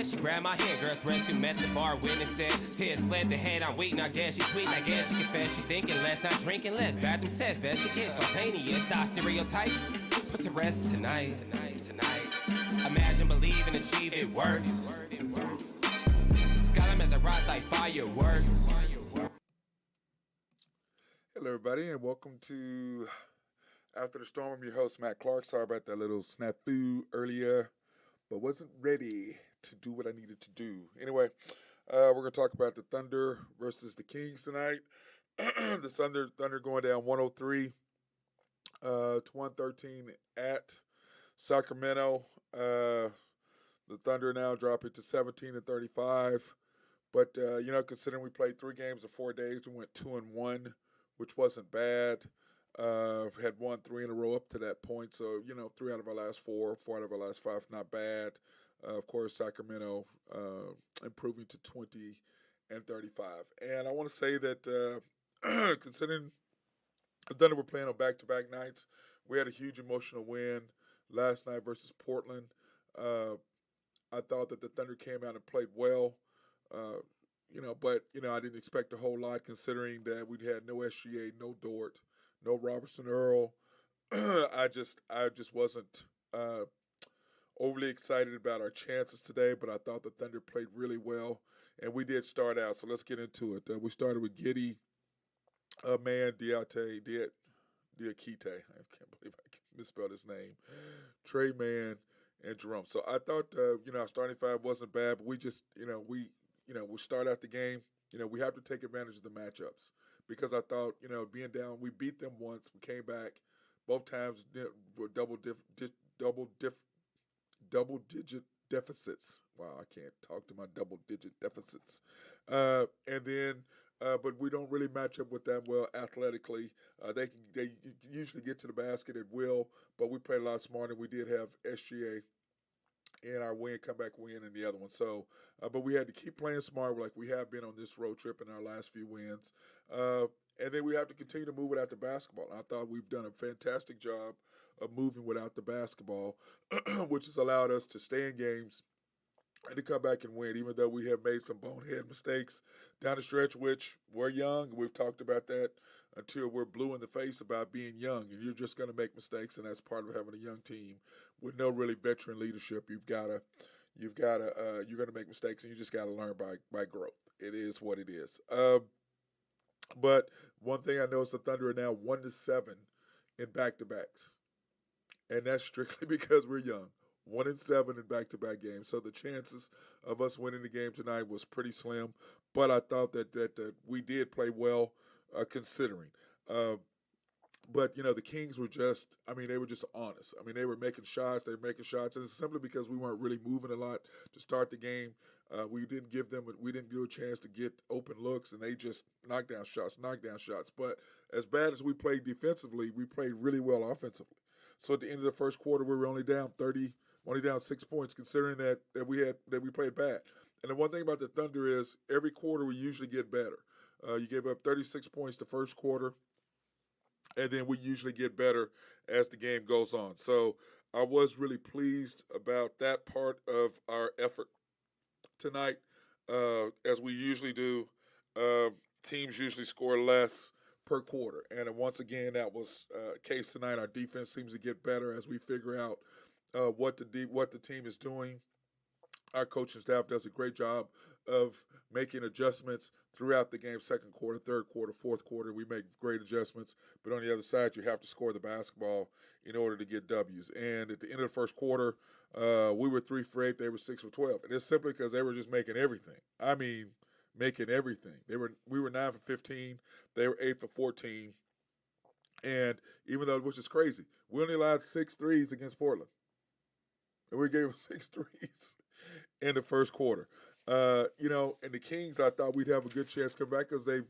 She grabbed my hand, girls resting, met the bar, witness said, tears fled the head, I'm waiting, I guess she tweet, I guess she confessed, she thinking less, not drinking less, bathroom says, best to get spontaneous, I stereotype, put to rest tonight, imagine, believe, and achieve, it works, Skyline as a rise like fireworks. Hello, everybody, and welcome to After the Storm. I'm your host, Matt Clark. Sorry about that little snafu earlier, but wasn't ready to do what I needed to do. Anyway, we're going to talk about the Thunder versus the Kings tonight. The Thunder going down 103 to 113 at Sacramento. The Thunder now dropping to 17-35. But, considering we played 3 games in 4 days, we went 2-1, which wasn't bad. Had won 3 in a row up to that point. So, 3 out of our last 4 out of our last 5, not bad. Of course, Sacramento improving to 20-35. And I want to say that considering the Thunder were playing on back-to-back nights, we had a huge emotional win last night versus Portland. I thought that the Thunder came out and played well. But I didn't expect a whole lot considering that we'd had no SGA, no Dort, no Robertson Earl. I just wasn't overly excited about our chances today, but I thought the Thunder played really well, and we did start out. So let's get into it. We started with Giddey, Diakite. I can't believe I misspelled his name. Trey Mann and Jerome. So I thought, our starting 5 wasn't bad, but we just, we start out the game. We have to take advantage of the matchups because I thought, being down, we beat them once. We came back both times were double-digit deficits. Wow, I can't talk to my double-digit deficits. And then, but we don't really match up with them well athletically. They usually get to the basket at will, but we played a lot smarter. We did have SGA in our comeback win in the other one. So, but we had to keep playing smart like we have been on this road trip in our last few wins. And then we have to continue to move without the basketball. And I thought we've done a fantastic job of moving without the basketball, which has allowed us to stay in games and to come back and win, even though we have made some bonehead mistakes down the stretch, which we're young. We've talked about that until we're blue in the face about being young, and you're just going to make mistakes, and that's part of having a young team with no really veteran leadership. You're going to make mistakes, and you just got to learn by growth. It is what it is. But one thing I know is the Thunder are now 1-7 in back-to-backs, and that's strictly because we're young. 1-7 in back-to-back games. So the chances of us winning the game tonight was pretty slim. But I thought that we did play well considering. But, the Kings were they were just honest. They were making shots. And it's simply because we weren't really moving a lot to start the game. We didn't give a chance to get open looks, and they just knocked down shots. But as bad as we played defensively, we played really well offensively. So at the end of the first quarter, we were only down 6 points, considering that we played bad. And the one thing about the Thunder is every quarter we usually get better. You gave up 36 points the first quarter, and then we usually get better as the game goes on. So I was really pleased about that part of our effort tonight. As we usually do, teams usually score less per quarter. And once again, that was the case tonight. Our defense seems to get better as we figure out what the team is doing. Our coaching staff does a great job of making adjustments throughout the game, second quarter, third quarter, fourth quarter. We make great adjustments. But on the other side, you have to score the basketball in order to get W's. And at the end of the first quarter, we were 3 for 8. They were 6 for 12. And it's simply because they were just making everything. Making everything. We were 9 for 15. They were 8 for 14. And even though, which is crazy, we only allowed 6 threes against Portland. And we gave them 6 threes in the first quarter. And the Kings, I thought we'd have a good chance to come back because they've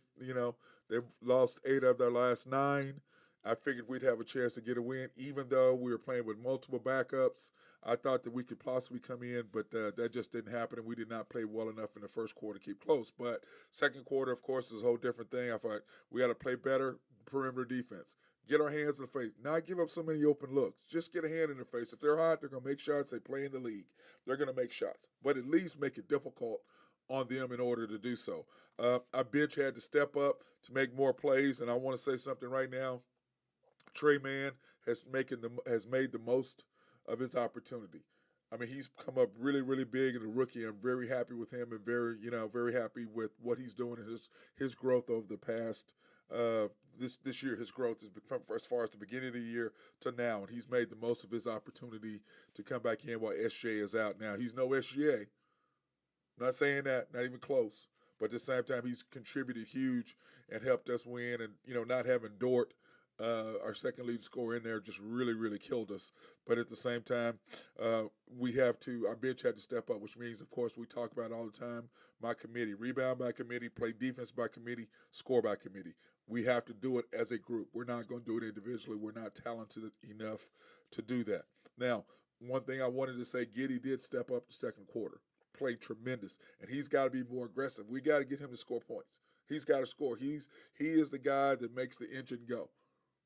lost 8 of their last 9. I figured we'd have a chance to get a win, even though we were playing with multiple backups. I thought that we could possibly come in, but that just didn't happen, and we did not play well enough in the first quarter to keep close. But second quarter, of course, is a whole different thing. I thought we had to play better perimeter defense. Get our hands in the face. Not give up so many open looks. Just get a hand in the face. If they're hot, they're going to make shots. They play in the league. They're going to make shots. But at least make it difficult on them in order to do so. Our bench had to step up to make more plays, and I want to say something right now. Trey Mann has made the most of his opportunity. I mean, he's come up really, really big as a rookie. I'm very happy with him and very happy with what he's doing and his growth over the past this year. His growth has become as far as the beginning of the year to now, and he's made the most of his opportunity to come back in while SGA is out. Now he's no SGA. Not saying that, not even close. But at the same time, he's contributed huge and helped us win. And not having Dort, our second lead scorer in there, just really, really killed us. But at the same time, our bench had to step up, which means, of course, we talk about it all the time, my committee. Rebound by committee, play defense by committee, score by committee. We have to do it as a group. We're not going to do it individually. We're not talented enough to do that. Now, one thing I wanted to say, Giddey did step up the second quarter. Played tremendous, and he's got to be more aggressive. We got to get him to score points. He's got to score. He is the guy that makes the engine go.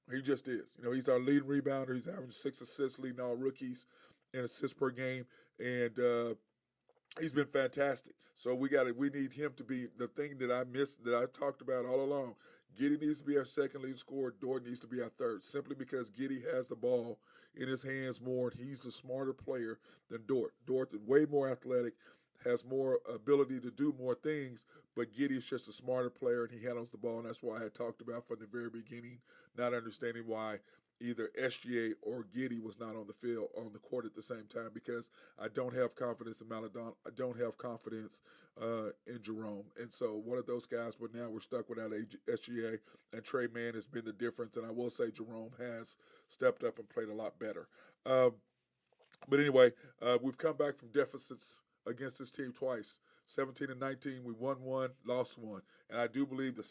He just is. He's our leading rebounder. He's averaging 6 assists, leading all rookies in assists per game, and he's been fantastic. So we need him to be the thing that I missed, that I talked about all along. Giddey needs to be our second lead scorer. Dort needs to be our third, simply because Giddey has the ball in his hands more, and he's a smarter player than Dort. Dort is way more athletic, has more ability to do more things, but Giddey's just a smarter player, and he handles the ball, and that's why I had talked about from the very beginning, not understanding why either SGA or Giddey was not on the court at the same time, because I don't have confidence in Maladon. I don't have confidence in Jerome. And so one of those guys, but now we're stuck without SGA, and Trey Mann has been the difference, and I will say Jerome has stepped up and played a lot better. But anyway, we've come back from deficits against this team twice. 17 and 19, we won one, lost one. And I do believe the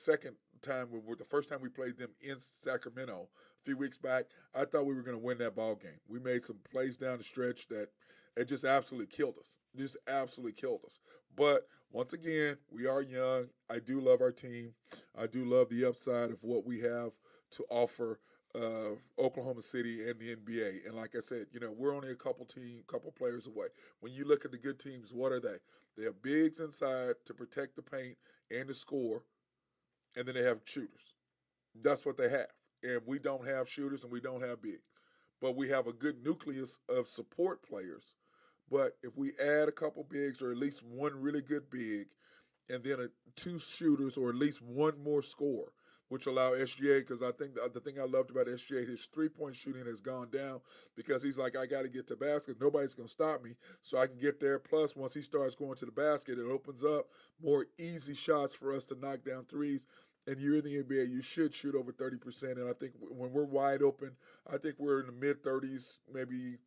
first time we played them in Sacramento a few weeks back, I thought we were going to win that ball game. We made some plays down the stretch that it just absolutely killed us. Just absolutely killed us. But once again, we are young. I do love our team. I do love the upside of what we have to offer Oklahoma City and the NBA. And like I said, we're only a couple players away. When you look at the good teams, what are they? They have bigs inside to protect the paint and to score, and then they have shooters. That's what they have. And we don't have shooters and we don't have bigs. But we have a good nucleus of support players. But if we add a couple bigs, or at least one really good big, and then two shooters, or at least one more scorer, which allow SGA, because I think the thing I loved about SGA, his three-point shooting has gone down, because he's like, I got to get to the basket. Nobody's going to stop me, so I can get there. Plus, once he starts going to the basket, it opens up more easy shots for us to knock down threes. And you're in the NBA, you should shoot over 30%. And I think when we're wide open, I think we're in the mid-30s, maybe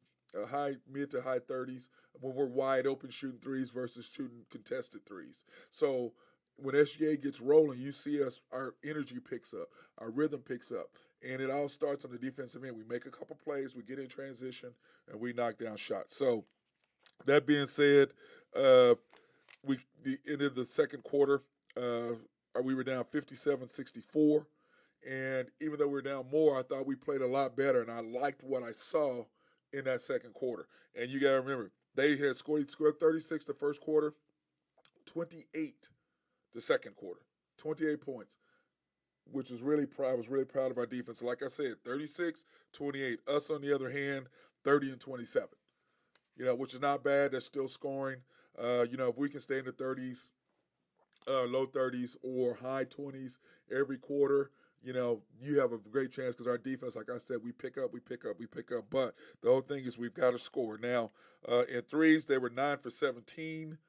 mid to high 30s, when we're wide open shooting threes versus shooting contested threes. So when SGA gets rolling, you see our energy picks up, our rhythm picks up, and it all starts on the defensive end. We make a couple plays, we get in transition, and we knock down shots. So that being said, the end of the second quarter, we were down 57-64, and even though we were down more, I thought we played a lot better, and I liked what I saw in that second quarter. And you got to remember, they had scored 36 the first quarter, 28 the second quarter, 28 points, which was really proud. I was really proud of our defense. Like I said, 36-28. Us, on the other hand, 30-27. Which is not bad. That's still scoring. If we can stay in the 30s, low 30s or high 20s every quarter, you have a great chance, because our defense, like I said, we pick up. But the whole thing is we've got to score. Now, in threes, they were 9 for 17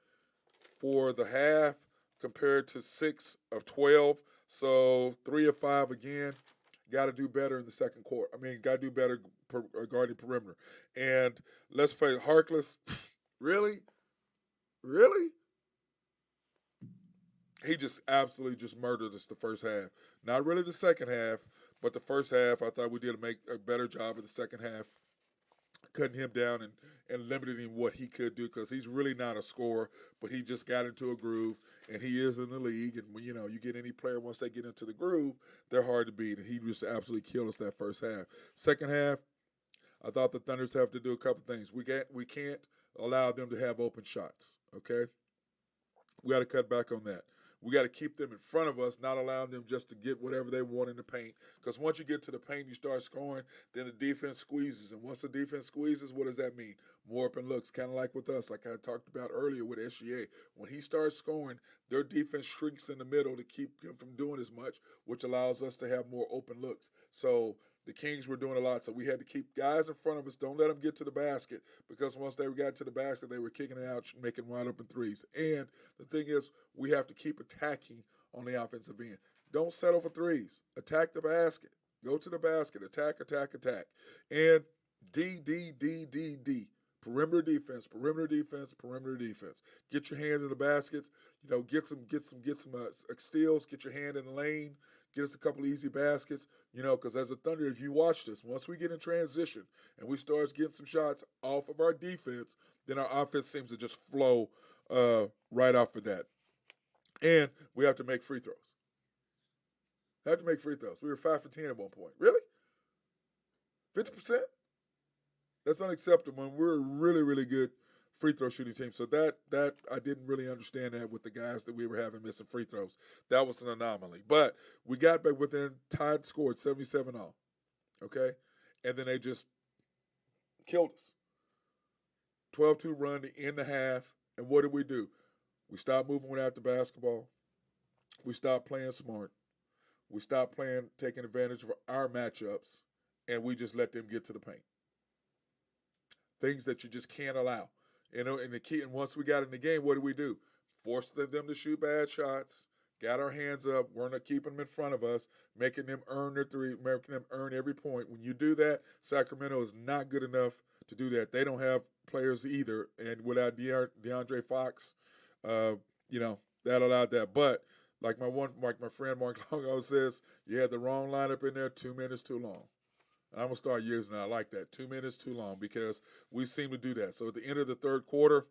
for the half, compared to 6 of 12. So 3 of 5 again. Got to do better in the second quarter. Got to do better guarding perimeter. And let's face it, Harkless, really? He just absolutely just murdered us the first half. Not really the second half, but the first half, I thought we did make a better job of the second half. cutting him down and limiting him what he could do because he's really not a scorer, but he just got into a groove, and he is in the league. And, you get any player, once they get into the groove, they're hard to beat, and he just absolutely killed us that first half. Second half, I thought the Thunders have to do a couple things. We can't allow them to have open shots, okay? We got to cut back on that. We got to keep them in front of us, not allowing them just to get whatever they want in the paint. Because once you get to the paint, you start scoring, then the defense squeezes. And once the defense squeezes, what does that mean? More open looks, kind of like with us, like I talked about earlier with SGA. When he starts scoring, their defense shrinks in the middle to keep him from doing as much, which allows us to have more open looks. So the Kings were doing a lot, so we had to keep guys in front of us. Don't let them get to the basket, because once they got to the basket, they were kicking it out, making wide open threes. And the thing is, we have to keep attacking on the offensive end. Don't settle for threes. Attack the basket. Go to the basket. Attack, attack, attack. And D. Perimeter defense, perimeter defense, perimeter defense. Get your hands in the basket. Get some steals. Get your hand in the lane. Get us a couple easy baskets, because as a Thunder, if you watch this, once we get in transition and we start getting some shots off of our defense, then our offense seems to just flow right off of that. And we have to make free throws. We were 5 for 10 at one point. Really? 50%? That's unacceptable. And we're a really, really good free throw shooting team. So that I didn't really understand that with the guys that we were having missing free throws. That was an anomaly. But we got back within tied scored 77 all. Okay? And then they just killed us. 12-2 run to end the half. And what did we do? We stopped moving without the basketball. We stopped playing smart. We stopped taking advantage of our matchups. And we just let them get to the paint. Things that you just can't allow. And once we got in the game, what do? Forced them to shoot bad shots, got our hands up, we're not keeping them in front of us, making them earn their three, making them earn every point. When you do that, Sacramento is not good enough to do that. They don't have players either, and without DeAndre Fox, that allowed that. But like my friend Mark Longo says, you had the wrong lineup in there, 2 minutes too long. And I'm going to start using that. I like that. 2 minutes too long, because we seem to do that. So at the end of the third quarter,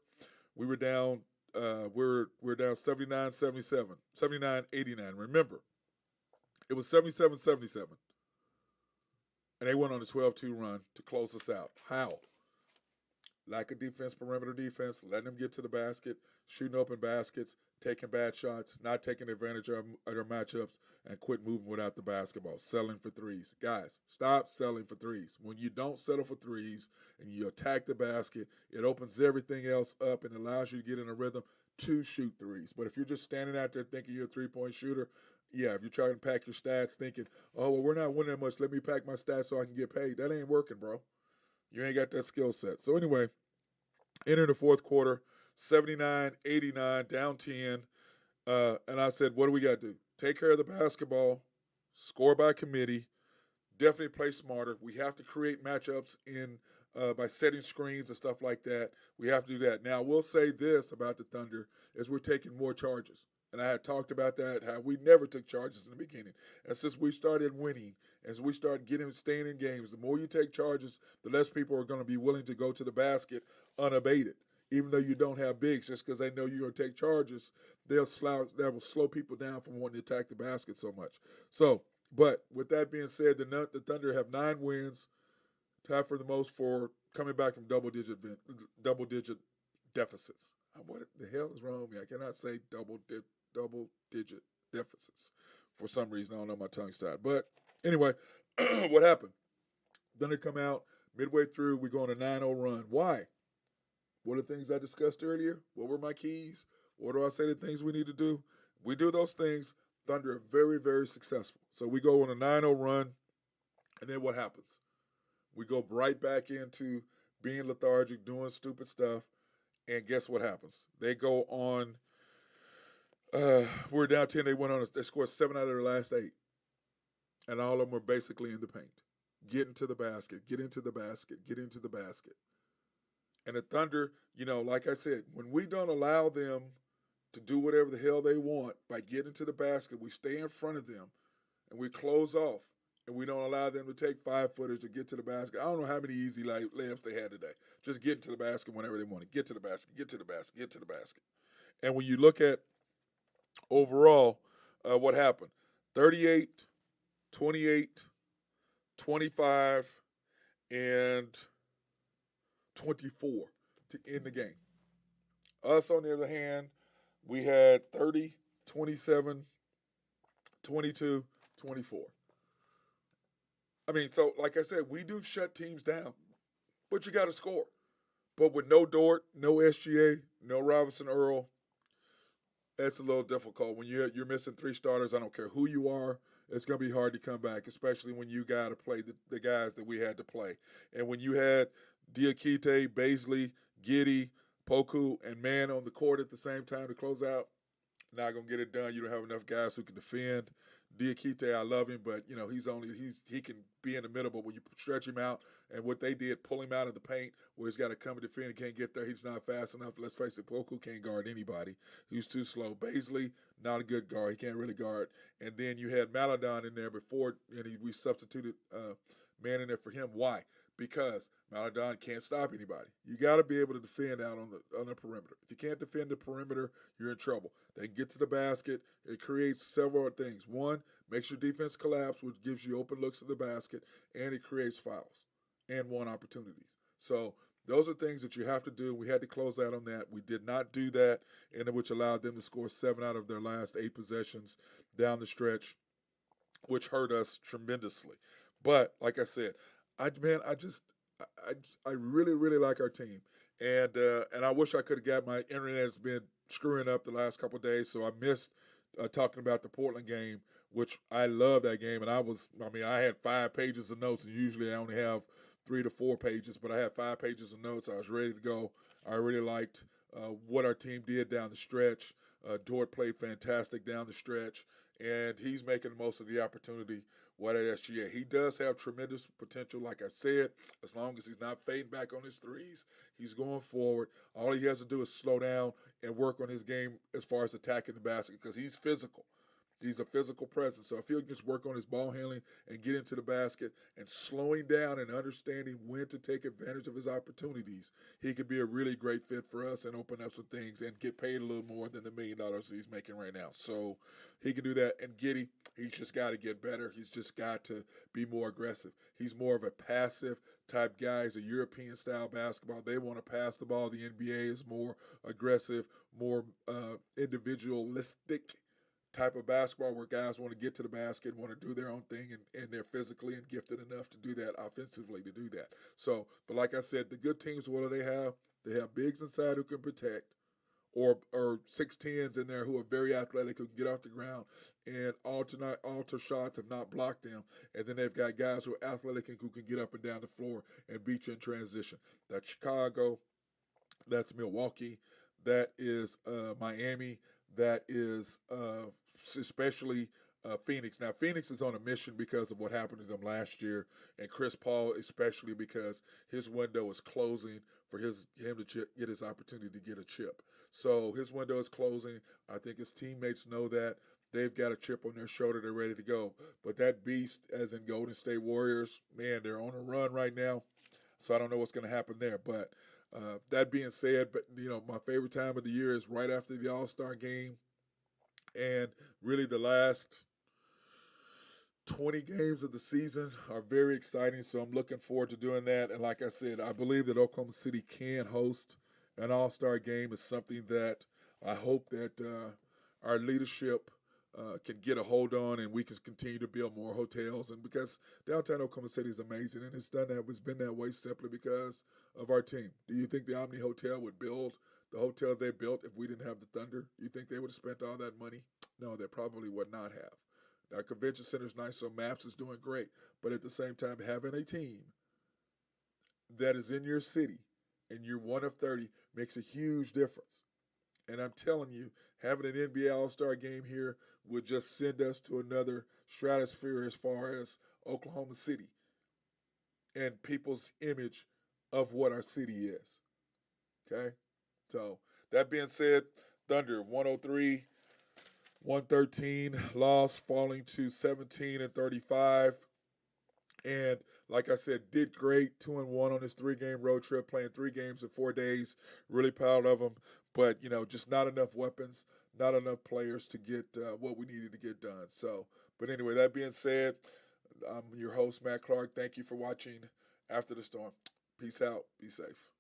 we were down we're down 79-77, 79-89. Remember, it was 77-77. And they went on a 12-2 run to close us out. How? Lack of defense, perimeter defense, letting them get to the basket, shooting open baskets, taking bad shots, not taking advantage of their matchups, and quit moving without the basketball, settling for threes. Guys, stop settling for threes. When you don't settle for threes and you attack the basket, it opens everything else up and allows you to get in a rhythm to shoot threes. But if you're just standing out there thinking you're a three-point shooter, yeah, if you're trying to pack your stats thinking, oh, well, we're not winning that much, let me pack my stats so I can get paid, that ain't working, bro. You ain't got that skill set. So anyway, enter the fourth quarter, 79-89, down 10. And I said, what do we got to do? Take care of the basketball, score by committee, definitely play smarter. We have to create matchups by setting screens and stuff like that. We have to do that. Now, we'll say this about the Thunder, is we're taking more charges. And I had talked about that, how we never took charges in the beginning. And since we started winning, as we start staying in games, the more you take charges, the less people are going to be willing to go to the basket unabated. Even though you don't have bigs, just because they know you're going to take charges, that will slow people down from wanting to attack the basket so much. So, but with that being said, the Thunder have 9 wins, tied for the most for coming back from double-digit deficits. What the hell is wrong with me? I cannot say double-digit deficits for some reason. I don't know, my tongue's tied. But anyway, what happened? Thunder come out midway through. We go on a 9-0 run. Why? What are the things I discussed earlier? What were my keys? What do I say the things we need to do? We do those things. Thunder are very, very successful. So we go on a 9-0 run, and then what happens? We go right back into being lethargic, doing stupid stuff, and guess what happens? They go on, we're down 10, they scored 7 out of their last 8. And all of them were basically in the paint. Get into the basket, get into the basket, get into the basket. And the Thunder, like I said, when we don't allow them to do whatever the hell they want by getting to the basket, we stay in front of them and we close off. and we don't allow them to take 5-footers to get to the basket. I don't know how many easy layups they had today. Just getting to the basket whenever they want to. Get to the basket, get to the basket, get to the basket. And when you look at overall what happened, 38, 28, 25, and 24 to end the game. Us, on the other hand, we had 30, 27, 22, 24. I mean, so like I said, we do shut teams down, but you got to score. But with no Dort, no SGA, no Robinson Earl, that's a little difficult. When you're missing 3 starters, I don't care who you are, it's going to be hard to come back, especially when you got to play the guys that we had to play. And when you had Diakite, Baisley, Giddy, Poku, and Man on the court at the same time to close out, not going to get it done. You don't have enough guys who can defend. Diakite, I love him, but he can be in the middle. But when you stretch him out, and what they did, pull him out of the paint, where he's got to come and defend, and can't get there. He's not fast enough. Let's face it, Poku can't guard anybody. He's too slow. Baisley, not a good guard. He can't really guard. And then you had Maladon in there before, and we substituted Man in there for him. Why? Because Maladon can't stop anybody. You got to be able to defend out on the perimeter. If you can't defend the perimeter, you're in trouble. They get to the basket. It creates several things. One, makes your defense collapse, which gives you open looks at the basket, and it creates fouls and one opportunities. So those are things that you have to do. We had to close out on that. We did not do that, and which allowed them to score 7 out of their last 8 possessions down the stretch, which hurt us tremendously. But like I said, I really, really like our team, and I wish I could have got my internet has been screwing up the last couple of days, so I missed talking about the Portland game, which I love that game, and I had 5 pages of notes, and usually I only have 3 to 4 pages, but I had 5 pages of notes. I was ready to go. I really liked what our team did down the stretch. Dort played fantastic down the stretch, and he's making the most of the opportunity. What at SGA. He does have tremendous potential, like I said, as long as he's not fading back on his threes. He's going forward. All he has to do is slow down and work on his game as far as attacking the basket because he's physical. He's a physical presence. So if he'll just work on his ball handling and get into the basket and slowing down and understanding when to take advantage of his opportunities, he could be a really great fit for us and open up some things and get paid a little more than the $1 million he's making right now. So he can do that. And Giddy, he's just got to get better. He's just got to be more aggressive. He's more of a passive type guy. He's a European style basketball. They want to pass the ball. The NBA is more aggressive, more individualistic type of basketball where guys want to get to the basket, want to do their own thing, and they're physically and gifted enough to do that offensively to do that. So, but like I said, the good teams, what do they have? They have bigs inside who can protect, or 6'10s in there who are very athletic, who can get off the ground and alter shots, have not blocked them. And then they've got guys who are athletic and who can get up and down the floor and beat you in transition. That's Chicago. That's Milwaukee. That is Miami. That is especially Phoenix. Now, Phoenix is on a mission because of what happened to them last year, and Chris Paul especially because his window is closing for him to get his opportunity to get a chip. So his window is closing. I think his teammates know that. They've got a chip on their shoulder. They're ready to go. But that beast, as in Golden State Warriors, man, they're on a run right now. So I don't know what's going to happen there. But that being said, my favorite time of the year is right after the All-Star game. And really the last 20 games of the season are very exciting, so I'm looking forward to doing that. And like I said, I believe that Oklahoma City can host an all-star game. Is something that I hope that our leadership can get a hold on, and we can continue to build more hotels. And because downtown Oklahoma City is amazing, and it's been that way simply because of our team. Do you think the Omni Hotel would build the hotel they built if we didn't have the Thunder? You think they would have spent all that money? No, they probably would not have. Our convention center is nice, so Maps is doing great. But at the same time, having a team that is in your city and you're one of 30 makes a huge difference. And I'm telling you, having an NBA All-Star game here would just send us to another stratosphere as far as Oklahoma City and people's image of what our city is. Okay? So, that being said, Thunder 103, 113, loss falling to 17 and 35. And like I said, did great, 2-1 on this 3-game road trip, playing 3 games in 4 days. Really proud of them, but just not enough weapons, not enough players to get what we needed to get done. So, but anyway, that being said, I'm your host Matt Clark. Thank you for watching After the Storm. Peace out. Be safe.